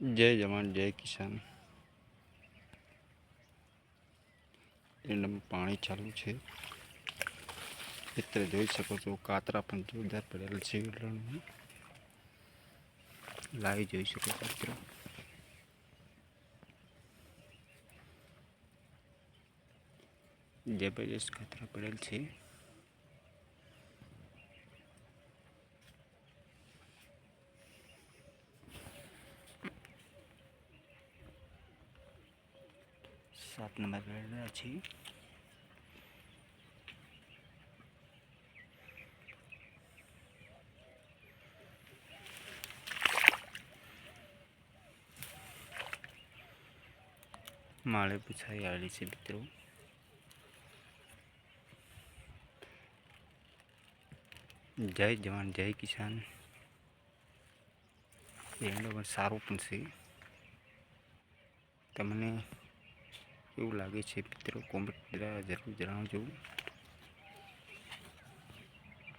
जय जवान जय किसान। એનામાં પાણી ચાલુ છે મિત્ર જોઈ શકો છો। કાતરા પણ જોરદાર પડેલ છે વીરલણમાં લાવી જોઈ શકો છો મિત્રો। જબરજસ્ત કાતરા પડેલ છે। सात नंबर वेड़ा છે। माळे पूछाई आली છે મિત્રો। जय जवान जय किसान। એનો પણ સારો પણ છે। તમને કેવું લાગે છે મિત્રો કોમેન્ટ દ્વારા જરૂર જણાવજો।